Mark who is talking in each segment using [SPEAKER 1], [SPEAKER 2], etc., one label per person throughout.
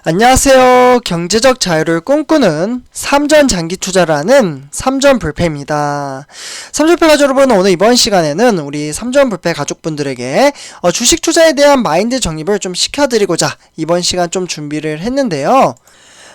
[SPEAKER 1] 안녕하세요. 경제적 자유를 꿈꾸는 삼전 장기 투자라는 삼전 불패입니다. 삼전 불패 가족 여러분, 오늘 이번 시간에는 우리 삼전 불패 가족분들에게 주식 투자에 대한 마인드 정립을 좀 시켜드리고자 이번 시간 좀 준비를 했는데요.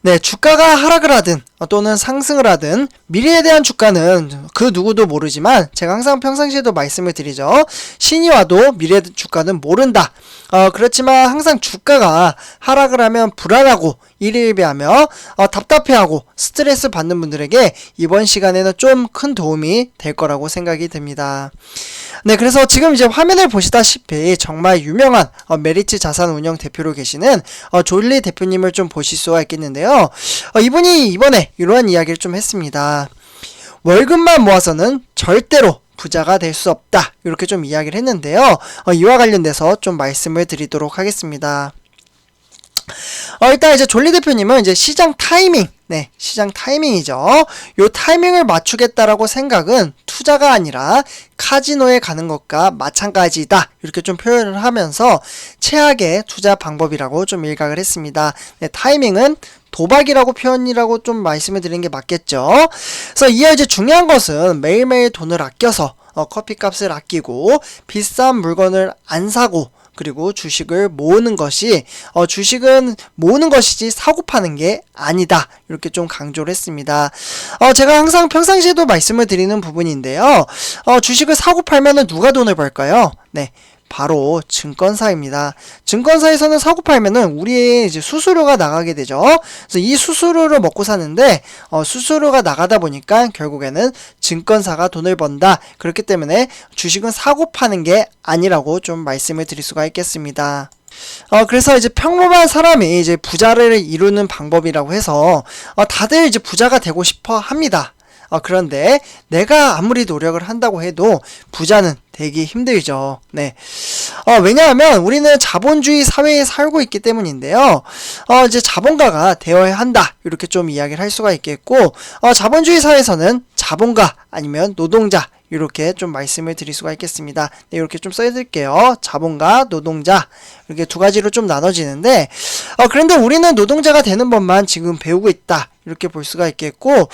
[SPEAKER 1] 네, 주가가 하락을 하든 또는 상승을 하든 미래에 대한 주가는 그 누구도 모르지만 제가 항상 평상시에도 말씀을 드리죠. 신이 와도 미래 주가는 모른다. 그렇지만 항상 주가가 하락을 하면 불안하고 일희일비하며 답답해하고 스트레스 받는 분들에게 이번 시간에는 좀 큰 도움이 될 거라고 생각이 듭니다. 네, 그래서 지금 이제 화면을 보시다시피 정말 유명한 메리츠 자산운용 대표로 계시는 졸리 대표님을 좀 보실 수가 있겠는데요. 이분이 이번에 이러한 이야기를 좀 했습니다. 월급만 모아서는 절대로 부자가 될 수 없다. 이렇게 좀 이야기를 했는데요. 이와 관련돼서 좀 말씀을 드리도록 하겠습니다. 일단 이제 졸리 대표님은 이제 시장 타이밍, 시장 타이밍이죠. 요 타이밍을 맞추겠다라고 생각은 투자가 아니라 카지노에 가는 것과 마찬가지다. 이렇게 좀 표현을 하면서 최악의 투자 방법이라고 좀 일각을 했습니다. 타이밍은 도박이라고 표현이라고 좀 말씀을 드리는 게 맞겠죠. 그래서 이어 이제 중요한 것은 매일매일 돈을 아껴서 커피값을 아끼고 비싼 물건을 안 사고 그리고 주식을 모으는 것이 주식은 모으는 것이지 사고 파는 게 아니다. 이렇게 좀 강조를 했습니다. 제가 항상 평상시에도 말씀을 드리는 부분인데요. 주식을 사고 팔면은 누가 돈을 벌까요? 네. 바로 증권사입니다. 증권사에서는 사고 팔면은 우리의 이제 수수료가 나가게 되죠. 그래서 이 수수료를 먹고 사는데 수수료가 나가다 보니까 결국에는 증권사가 돈을 번다. 그렇기 때문에 주식은 사고 파는 게 아니라고 좀 말씀을 드릴 수가 있겠습니다. 그래서 이제 평범한 사람이 이제 부자를 이루는 방법이라고 해서 다들 이제 부자가 되고 싶어 합니다. 그런데 내가 아무리 노력을 한다고 해도 부자는 되기 힘들죠. 네. 왜냐하면 우리는 자본주의 사회에 살고 있기 때문인데요. 이제 자본가가 되어야 한다. 이렇게 좀 이야기를 할 수가 있겠고, 자본주의 사회에서는 자본가 아니면 노동자 이렇게 좀 말씀을 드릴 수가 있겠습니다. 네, 이렇게 좀 써드릴게요. 자본가, 노동자 이렇게 두 가지로 좀 나눠지는데 그런데 우리는 노동자가 되는 법만 지금 배우고 있다. 이렇게 볼 수가 있겠고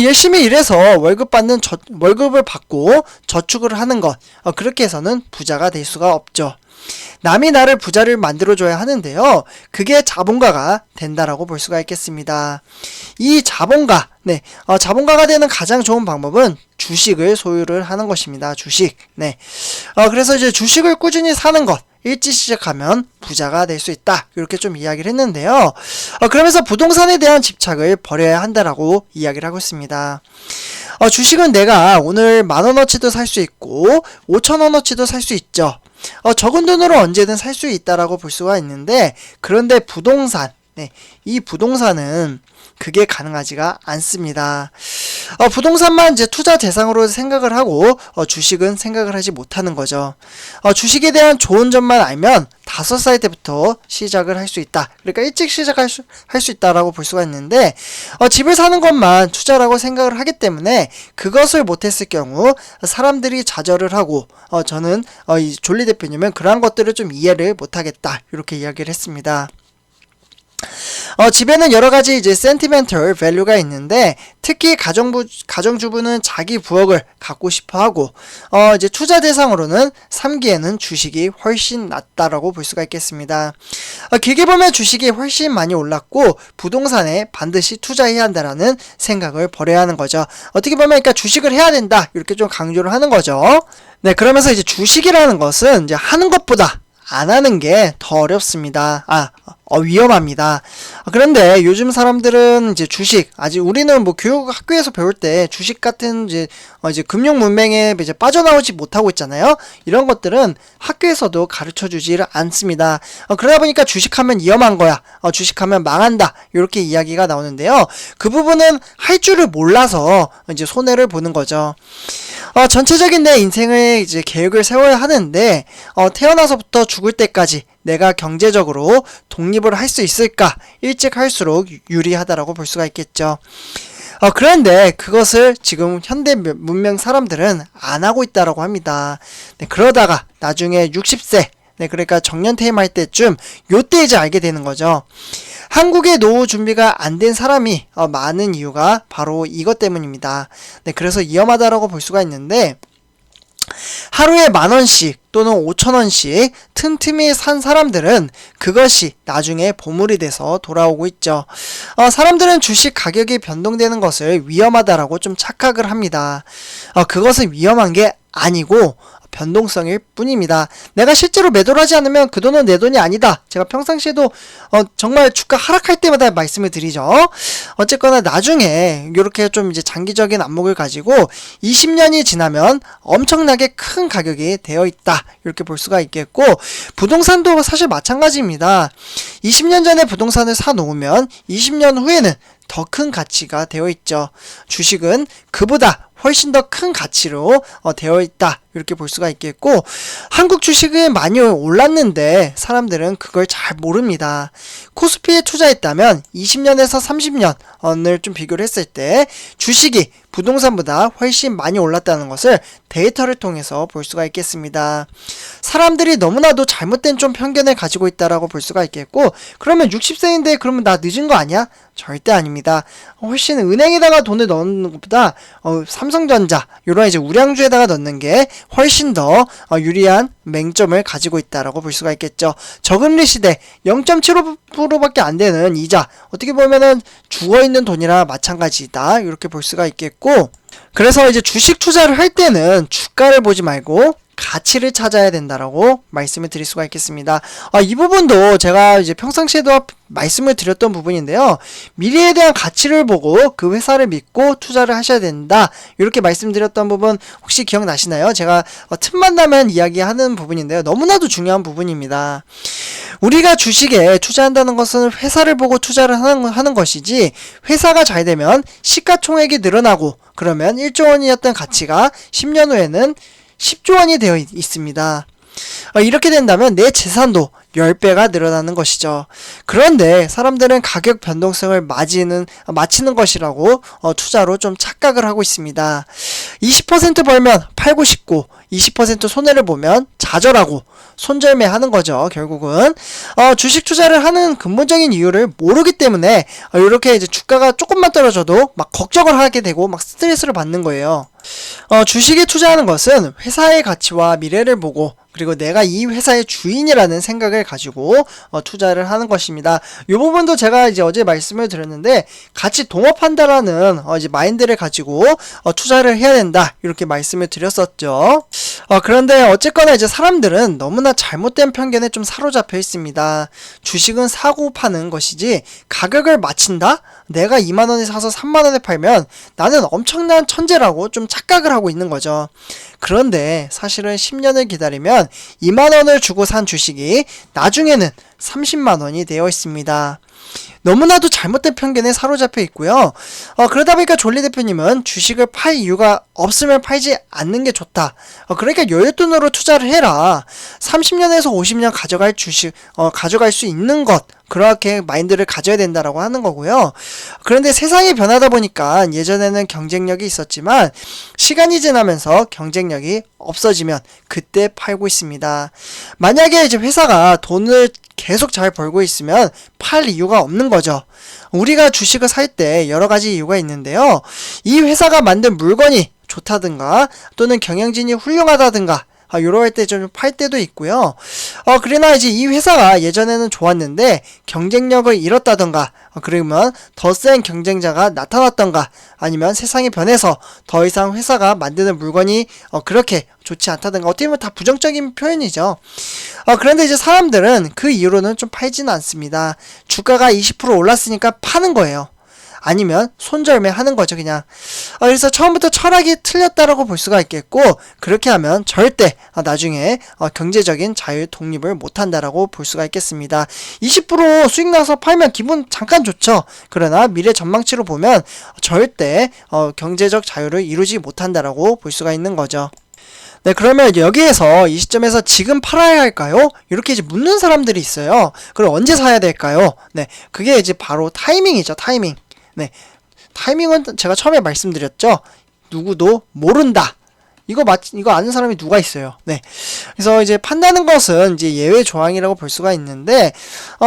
[SPEAKER 1] 열심히 일해서 월급을 받고 저축을 하는 것 그렇게 해서는 부자가 될 수가 없죠. 남이 나를 부자를 만들어줘야 하는데요. 그게 자본가가 된다라고 볼 수가 있겠습니다. 이 자본가, 자본가가 되는 가장 좋은 방법은 주식을 소유를 하는 것입니다. 주식. 그래서 이제 주식을 꾸준히 사는 것. 일찍 시작하면 부자가 될 수 있다. 이렇게 좀 이야기를 했는데요. 그러면서 부동산에 대한 집착을 버려야 한다라고 이야기를 하고 있습니다. 주식은 내가 오늘 10,000원어치도 살 수 있고 5,000원어치도 살 수 있죠. 적은 돈으로 언제든 살 수 있다라고 볼 수가 있는데 그런데 부동산, 이 부동산은 그게 가능하지가 않습니다. 부동산만 이제 투자 대상으로 생각을 하고 주식은 생각을 하지 못하는 거죠. 주식에 대한 좋은 점만 알면 5살 때부터 시작을 할 수 있다. 그러니까 일찍 시작할 수 있다라고 볼 수가 있는데 집을 사는 것만 투자라고 생각을 하기 때문에 그것을 못했을 경우 사람들이 좌절을 하고 저는 이 졸리 대표님은 그러한 것들을 좀 이해를 못하겠다. 이렇게 이야기를 했습니다. 집에는 여러 가지 이제 센티멘털 밸류가 있는데 특히 가정주부는 자기 부엌을 갖고 싶어 하고 이제 투자 대상으로는 3기에는 주식이 훨씬 낫다라고 볼 수가 있겠습니다. 길게 보면 주식이 훨씬 많이 올랐고 부동산에 반드시 투자해야 한다라는 생각을 버려야 하는 거죠. 어떻게 보면 그러니까 주식을 해야 된다 이렇게 좀 강조를 하는 거죠. 네, 그러면서 이제 주식이라는 것은 이제 하는 것보다 안 하는 게 더 어렵습니다. 위험합니다. 그런데 요즘 사람들은 이제 주식, 아직 우리는 뭐 학교에서 배울 때 주식 같은 이제 금융 문맹에 이제 빠져나오지 못하고 있잖아요. 이런 것들은 학교에서도 가르쳐 주지를 않습니다. 그러다 보니까 주식하면 위험한 거야. 주식하면 망한다. 이렇게 이야기가 나오는데요. 그 부분은 할 줄을 몰라서 이제 손해를 보는 거죠. 전체적인 내 인생의 이제 계획을 세워야 하는데 태어나서부터 죽을 때까지 내가 경제적으로 독립을 할 수 있을까? 일찍 할수록 유리하다라고 볼 수가 있겠죠. 그런데 그것을 지금 현대 문명 사람들은 안 하고 있다라고 합니다. 그러다가 나중에 60세, 그러니까 정년 퇴임할 때쯤 요때 이제 알게 되는 거죠. 한국의 노후 준비가 안 된 사람이 많은 이유가 바로 이것 때문입니다. 네, 그래서 위험하다라고 볼 수가 있는데, 하루에 10,000원씩 또는 5,000원씩 틈틈이 산 사람들은 그것이 나중에 보물이 돼서 돌아오고 있죠. 사람들은 주식 가격이 변동되는 것을 위험하다라고 좀 착각을 합니다. 그것은 위험한 게 아니고 변동성일 뿐입니다. 내가 실제로 매도를 하지 않으면 그 돈은 내 돈이 아니다. 제가 평상시에도 정말 주가 하락할 때마다 말씀을 드리죠. 어쨌거나 나중에 이렇게 좀 이제 장기적인 안목을 가지고 20년이 지나면 엄청나게 큰 가격이 되어 있다. 이렇게 볼 수가 있겠고, 부동산도 사실 마찬가지입니다. 20년 전에 부동산을 사 놓으면 20년 후에는 더 큰 가치가 되어 있죠. 주식은 그보다 훨씬 더 큰 가치로 되어 있다. 이렇게 볼 수가 있겠고, 한국 주식은 많이 올랐는데 사람들은 그걸 잘 모릅니다. 코스피에 투자했다면 20년에서 30년을 좀 비교를 했을 때 주식이 부동산보다 훨씬 많이 올랐다는 것을 데이터를 통해서 볼 수가 있겠습니다. 사람들이 너무나도 잘못된 좀 편견을 가지고 있다라고 볼 수가 있겠고, 그러면 60세인데 그러면 나 늦은 거 아니야? 절대 아닙니다. 훨씬 은행에다가 돈을 넣는 것보다 삼성전자 이런 이제 우량주에다가 넣는 게 훨씬 더 유리한 맹점을 가지고 있다라고 볼 수가 있겠죠. 저금리 시대 0.75%밖에 안 되는 이자, 어떻게 보면은 죽어있는 돈이라 마찬가지다 이렇게 볼 수가 있겠고, 그래서 이제 주식 투자를 할 때는 주가를 보지 말고 가치를 찾아야 된다라고 말씀을 드릴 수가 있겠습니다. 이 부분도 제가 이제 평상시에도 말씀을 드렸던 부분인데요. 미래에 대한 가치를 보고 그 회사를 믿고 투자를 하셔야 된다. 이렇게 말씀드렸던 부분 혹시 기억나시나요? 제가 틈만 나면 이야기하는 부분인데요. 너무나도 중요한 부분입니다. 우리가 주식에 투자한다는 것은 회사를 보고 투자를 하는 것이지, 회사가 잘 되면 시가총액이 늘어나고 그러면 1조 원이었던 가치가 10년 후에는 10조 원이 되어 있습니다. 이렇게 된다면 내 재산도 10배가 늘어나는 것이죠. 그런데 사람들은 가격 변동성을 맞히는 것이라고 투자로 좀 착각을 하고 있습니다. 20% 벌면 팔고 싶고 20% 손해를 보면 좌절하고 손절매하는 거죠. 결국은 주식 투자를 하는 근본적인 이유를 모르기 때문에 이렇게 이제 주가가 조금만 떨어져도 막 걱정을 하게 되고 막 스트레스를 받는 거예요. 주식에 투자하는 것은 회사의 가치와 미래를 보고, 그리고 내가 이 회사의 주인이라는 생각을 가지고 투자를 하는 것입니다. 이 부분도 제가 이제 어제 말씀을 드렸는데, 같이 동업한다라는 이제 마인드를 가지고 투자를 해야 된다 이렇게 말씀을 드렸었죠. 그런데 어쨌거나 이제 사람들은 너무나 잘못된 편견에 좀 사로잡혀 있습니다. 주식은 사고 파는 것이지 가격을 맞춘다? 내가 2만원에 사서 3만원에 팔면 나는 엄청난 천재라고 좀 착각을 하고 있는 거죠. 그런데 사실은 10년을 기다리면 2만원을 주고 산 주식이 나중에는 30만원이 되어 있습니다. 너무나도 잘못된 편견에 사로잡혀 있고요. 그러다 보니까 졸리 대표님은 주식을 팔 이유가 없으면 팔지 않는 게 좋다. 그러니까 여윳돈으로 투자를 해라. 30년에서 50년 가져갈 주식, 가져갈 수 있는 것, 그렇게 마인드를 가져야 된다라고 하는 거고요. 그런데 세상이 변하다 보니까 예전에는 경쟁력이 있었지만 시간이 지나면서 경쟁력이 없어지면 그때 팔고 있습니다. 만약에 이제 회사가 돈을 계속 잘 벌고 있으면 팔 이유가 없는 거죠. 우리가 주식을 살 때 여러 가지 이유가 있는데요. 이 회사가 만든 물건이 좋다든가 또는 경영진이 훌륭하다든가 이럴 때 좀 팔 때도 있고요. 그러나 이제 이 회사가 예전에는 좋았는데 경쟁력을 잃었다던가, 그러면 더 센 경쟁자가 나타났던가, 아니면 세상이 변해서 더 이상 회사가 만드는 물건이 그렇게 좋지 않다던가, 어떻게 보면 다 부정적인 표현이죠. 그런데 이제 사람들은 그 이유로는 좀 팔지는 않습니다. 주가가 20% 올랐으니까 파는 거예요. 아니면 손절매 하는 거죠, 그냥. 그래서 처음부터 철학이 틀렸다라고 볼 수가 있겠고, 그렇게 하면 절대 나중에 경제적인 자유 독립을 못한다라고 볼 수가 있겠습니다. 20% 수익 나서 팔면 기분 잠깐 좋죠. 그러나 미래 전망치로 보면 절대 경제적 자유를 이루지 못한다라고 볼 수가 있는 거죠. 네, 그러면 여기에서 이 시점에서 지금 팔아야 할까요? 이렇게 이제 묻는 사람들이 있어요. 그럼 언제 사야 될까요? 네, 그게 이제 바로 타이밍이죠, 타이밍. 네, 타이밍은 제가 처음에 말씀드렸죠. 누구도 모른다. 이거 아는 사람이 누가 있어요. 네. 그래서 이제 판다는 것은 이제 예외 조항이라고 볼 수가 있는데,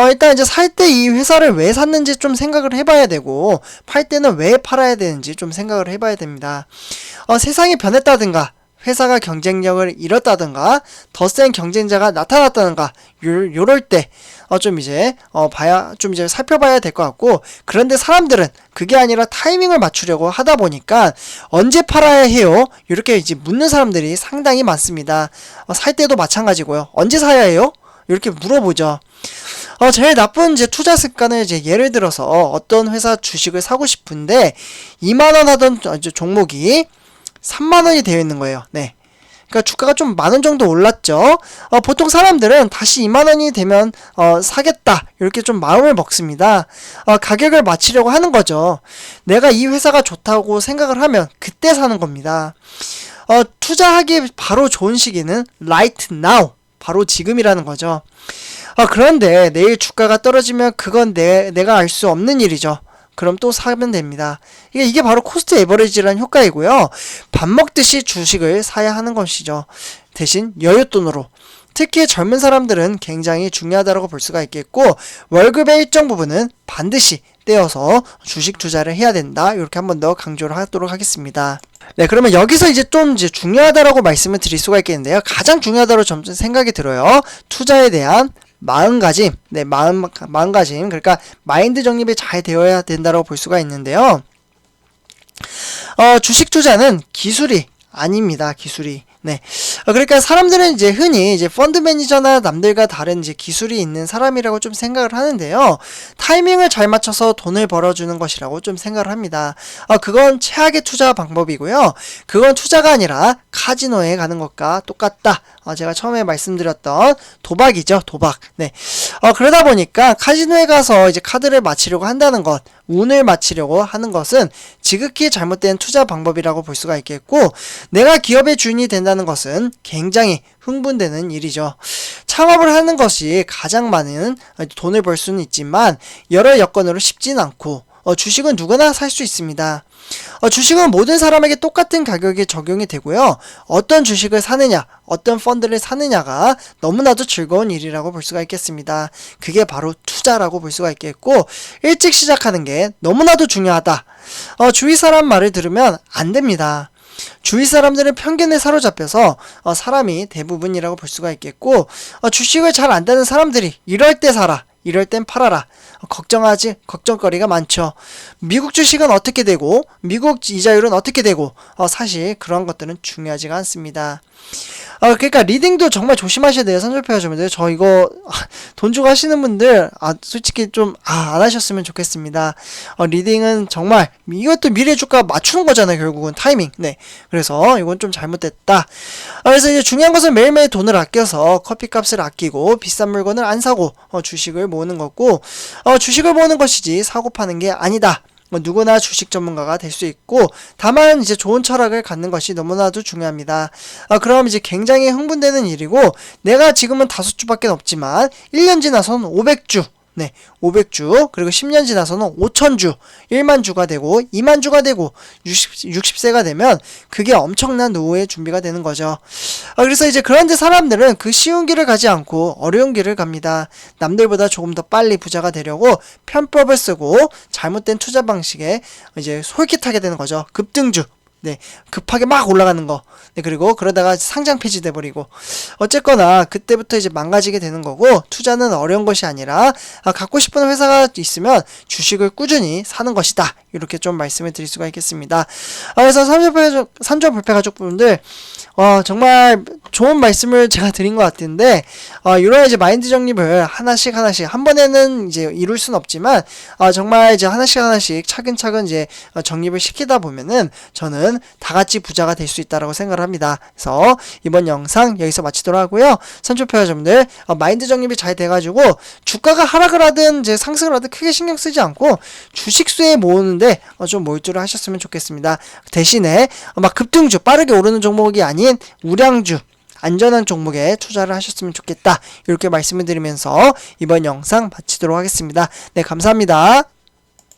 [SPEAKER 1] 일단 이제 살 때 이 회사를 왜 샀는지 좀 생각을 해봐야 되고, 팔 때는 왜 팔아야 되는지 좀 생각을 해봐야 됩니다. 세상이 변했다든가, 회사가 경쟁력을 잃었다든가, 더 센 경쟁자가 나타났다든가, 요럴 때, 좀 이제 살펴봐야 될 것 같고, 그런데 사람들은 그게 아니라 타이밍을 맞추려고 하다 보니까 언제 팔아야 해요? 이렇게 이제 묻는 사람들이 상당히 많습니다. 살 때도 마찬가지고요. 언제 사야 해요? 이렇게 물어보죠. 제일 나쁜 이제 투자 습관을 이제 예를 들어서 어떤 회사 주식을 사고 싶은데 2만원 하던 종목이 3만원이 되어 있는 거예요. 네. 그러니까 주가가 좀 만원 정도 올랐죠. 보통 사람들은 다시 2만원이 되면 사겠다 이렇게 좀 마음을 먹습니다. 가격을 맞추려고 하는 거죠. 내가 이 회사가 좋다고 생각을 하면 그때 사는 겁니다. 투자하기 바로 좋은 시기는 right now, 바로 지금이라는 거죠. 그런데 내일 주가가 떨어지면 그건 내가 알 수 없는 일이죠. 그럼 또 사면 됩니다. 이게 바로 코스트 에버리지라는 효과이고요. 밥 먹듯이 주식을 사야 하는 것이죠. 대신 여윳돈으로. 특히 젊은 사람들은 굉장히 중요하다고 볼 수가 있겠고, 월급의 일정 부분은 반드시 떼어서 주식 투자를 해야 된다. 이렇게 한 번 더 강조를 하도록 하겠습니다. 네, 그러면 여기서 이제 좀 이제 중요하다라고 말씀을 드릴 수가 있겠는데요. 가장 중요하다고 좀 생각이 들어요. 투자에 대한 마음가짐, 네, 마음가짐, 그러니까 마인드 정립이 잘 되어야 된다고 볼 수가 있는데요. 주식 투자는 기술이 아닙니다. 기술이. 네. 그러니까 사람들은 이제 흔히 이제 펀드 매니저나 남들과 다른 이제 기술이 있는 사람이라고 좀 생각을 하는데요. 타이밍을 잘 맞춰서 돈을 벌어주는 것이라고 좀 생각을 합니다. 그건 최악의 투자 방법이고요. 그건 투자가 아니라 카지노에 가는 것과 똑같다. 제가 처음에 말씀드렸던 도박이죠. 도박. 네. 그러다 보니까 카지노에 가서 이제 카드를 맞히려고 한다는 것, 운을 맞추려고 하는 것은 지극히 잘못된 투자 방법이라고 볼 수가 있겠고, 내가 기업의 주인이 된다는 것은 굉장히 흥분되는 일이죠. 창업을 하는 것이 가장 많은 돈을 벌 수는 있지만 여러 여건으로 쉽진 않고, 주식은 누구나 살 수 있습니다. 주식은 모든 사람에게 똑같은 가격이 적용이 되고요. 어떤 주식을 사느냐, 어떤 펀드를 사느냐가 너무나도 즐거운 일이라고 볼 수가 있겠습니다. 그게 바로 투자라고 볼 수가 있겠고, 일찍 시작하는 게 너무나도 중요하다. 주위 사람 말을 들으면 안 됩니다. 주위 사람들은 편견에 사로잡혀서 사람이 대부분이라고 볼 수가 있겠고, 주식을 잘 안다는 사람들이 이럴 때 사라, 이럴 땐 팔아라. 걱정거리가 많죠. 미국 주식은 어떻게 되고, 미국 이자율은 어떻게 되고, 사실 그런 것들은 중요하지가 않습니다. 그러니까 리딩도 정말 조심하셔야 돼요. 선조표 하시면 저 이거 돈 주고 하시는 분들 솔직히 좀 안 하셨으면 좋겠습니다. 리딩은 정말 이것도 미래 주가 맞추는 거잖아요. 결국은 타이밍. 네. 그래서 이건 좀 잘못됐다. 그래서 이제 중요한 것은 매일매일 돈을 아껴서 커피값을 아끼고 비싼 물건을 안 사고 주식을 모으는 거고, 주식을 모으는 것이지 사고 파는 게 아니다. 누구나 주식 전문가가 될 수 있고, 다만 이제 좋은 철학을 갖는 것이 너무나도 중요합니다. 그럼 이제 굉장히 흥분되는 일이고, 내가 지금은 5주밖에 없지만 1년 지나서는 500주, 네, 500주, 그리고 10년 지나서는 5000주, 1만주가 되고 2만주가 되고 60세가 되면 그게 엄청난 노후의 준비가 되는 거죠. 그래서 이제 그런데 사람들은 그 쉬운 길을 가지 않고 어려운 길을 갑니다. 남들보다 조금 더 빨리 부자가 되려고 편법을 쓰고 잘못된 투자 방식에 이제 솔깃하게 되는 거죠. 급등주. 네, 급하게 막 올라가는 거. 네, 그리고 그러다가 상장 폐지돼 버리고. 어쨌거나 그때부터 이제 망가지게 되는 거고, 투자는 어려운 것이 아니라 갖고 싶은 회사가 있으면 주식을 꾸준히 사는 것이다. 이렇게 좀 말씀을 드릴 수가 있겠습니다. 그래서 삼조 불패 가족분들 정말 좋은 말씀을 제가 드린 것 같은데, 이런 이제 마인드 정립을 하나씩 한 번에는 이제 이룰 순 없지만, 정말 이제 하나씩 차근차근 이제 정립을 시키다 보면은 저는 다 같이 부자가 될 수 있다라고 생각을 합니다. 그래서 이번 영상 여기서 마치도록 하고요. 선초표여러분들 마인드 정립이 잘 돼가지고 주가가 하락을 하든 이제 상승을 하든 크게 신경 쓰지 않고 주식수에 모으는데 좀 몰두를 하셨으면 좋겠습니다. 대신에 막 급등주 빠르게 오르는 종목이 아닌 우량주 안전한 종목에 투자를 하셨으면 좋겠다. 이렇게 말씀을 드리면서 이번 영상 마치도록 하겠습니다. 네, 감사합니다.